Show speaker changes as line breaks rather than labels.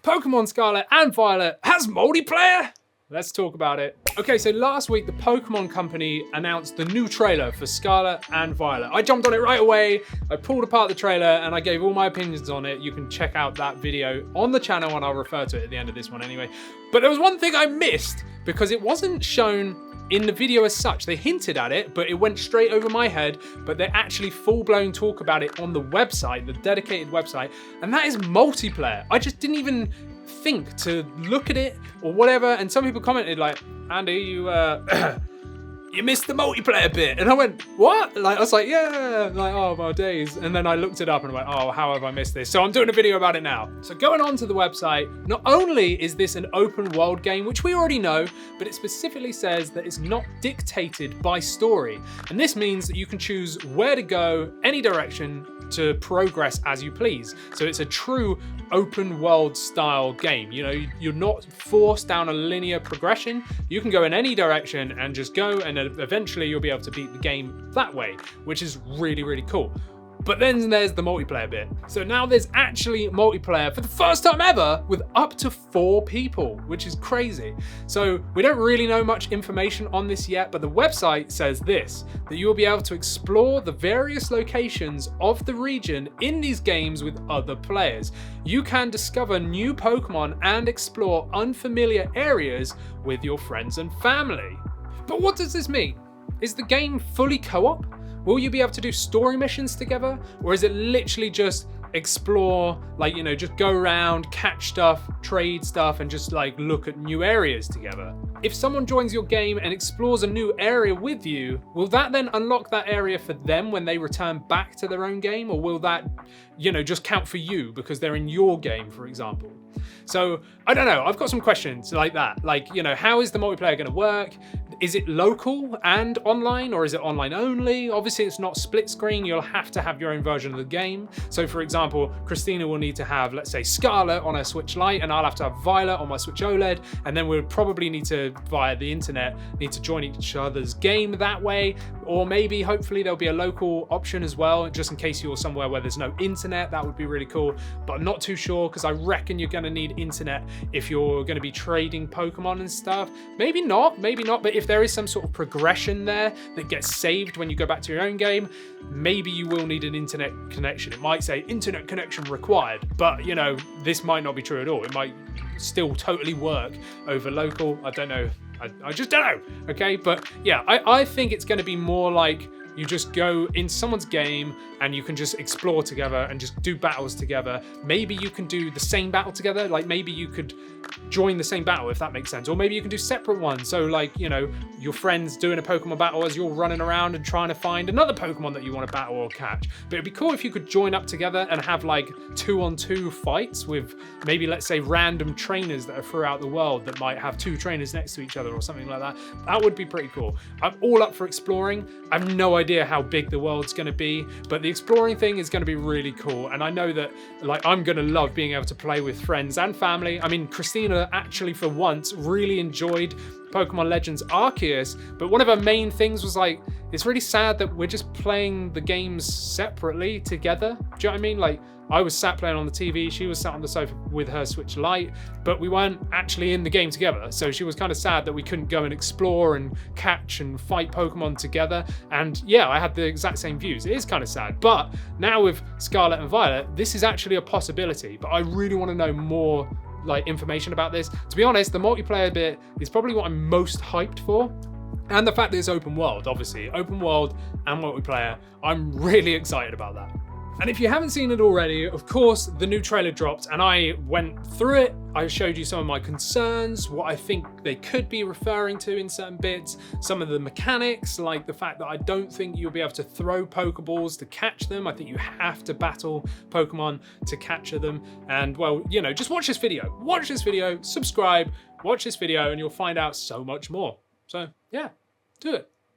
Pokemon Scarlet and Violet has multiplayer? Let's talk about it. Okay, so last week the Pokemon Company announced the new trailer for Scarlet and Violet. I jumped on it right away, I pulled apart the trailer and I gave all my opinions on it. You can check out that video on the channel and I'll refer to it at the end of this one anyway. But there was one thing I missed because it wasn't shown in the video as such. They hinted at it, but it went straight over my head, but they actually full-blown talk about it on the website, the dedicated website, and that is multiplayer. I just didn't even think to look at it or whatever, and some people commented like, Andy, you missed the multiplayer bit, and I went, what? Like, I was like, yeah, like, oh my days, and then I looked it up and I went, oh, how have I missed this? So I'm doing a video about it now. So going on to the website, not only is this an open world game, which we already know, but it specifically says that it's not dictated by story, and this means that you can choose where to go, any direction, to progress as you please. So it's a true open world style game. You know, you're not forced down a linear progression. You can go in any direction and just go, and eventually you'll be able to beat the game that way, which is really, really cool. But then there's the multiplayer bit. So now there's actually multiplayer for the first time ever with up to 4 people, which is crazy. So we don't really know much information on this yet, but the website says this, that you will be able to explore the various locations of the region in these games with other players. You can discover new Pokemon and explore unfamiliar areas with your friends and family. But what does this mean? Is the game fully co-op? Will you be able to do story missions together? Or is it literally just explore, like, you know, just go around, catch stuff, trade stuff, and just like look at new areas together? If someone joins your game and explores a new area with you, will that then unlock that area for them when they return back to their own game? Or will that, you know, just count for you because they're in your game, for example? So I don't know, I've got some questions like that. Like, you know, how is the multiplayer gonna work? Is it local and online, or is it online only? Obviously it's not split screen, you'll have to have your own version of the game. So for example, Christina will need to have, let's say, Scarlet on her Switch Lite, and I'll have to have Violet on my Switch OLED, and then we'll probably need to, via the internet, need to join each other's game that way. Or maybe, hopefully there'll be a local option as well, just in case you're somewhere where there's no internet. That would be really cool, but I'm not too sure because I reckon you're gonna need internet if you're gonna be trading Pokemon and stuff. Maybe not, but if there is some sort of progression there that gets saved when you go back to your own game, maybe you will need an internet connection. It might say internet connection required, but you know, this might not be true at all. It might still totally work over local. I don't know. I just don't know. Okay, but yeah, I think it's going to be more like you just go in someone's game and you can just explore together and just do battles together. Maybe you can do the same battle together. Like maybe you could join the same battle, if that makes sense. Or maybe you can do separate ones. So like, you know, your friend's doing a Pokemon battle as you're running around and trying to find another Pokemon that you want to battle or catch. But it'd be cool if you could join up together and have like 2-on-2 fights with maybe, let's say, random trainers that are throughout the world that might have 2 trainers next to each other or something like that. That would be pretty cool. I'm all up for exploring. I have no idea how big the world's going to be, but the exploring thing is going to be really cool. And I know that, like, I'm going to love being able to play with friends and family. I mean, Christina actually for once really enjoyed Pokemon Legends Arceus, but one of her main things was like, it's really sad that we're just playing the games separately together. Do you know what I mean? Like, I was sat playing on the TV, she was sat on the sofa with her Switch Lite, but we weren't actually in the game together. So she was kind of sad that we couldn't go and explore and catch and fight Pokemon together. And yeah, I had the exact same views. It is kind of sad, but now with Scarlet and Violet, this is actually a possibility, but I really want to know more like information about this. To be honest, the multiplayer bit is probably what I'm most hyped for. And the fact that it's open world, obviously, open world and multiplayer, I'm really excited about that. And if you haven't seen it already, of course, the new trailer dropped and I went through it. I showed you some of my concerns, what I think they could be referring to in certain bits, some of the mechanics, like the fact that I don't think you'll be able to throw Pokeballs to catch them. I think you have to battle Pokemon to capture them. And well, you know, just watch this video, subscribe, watch this video, and you'll find out so much more. So yeah, do it.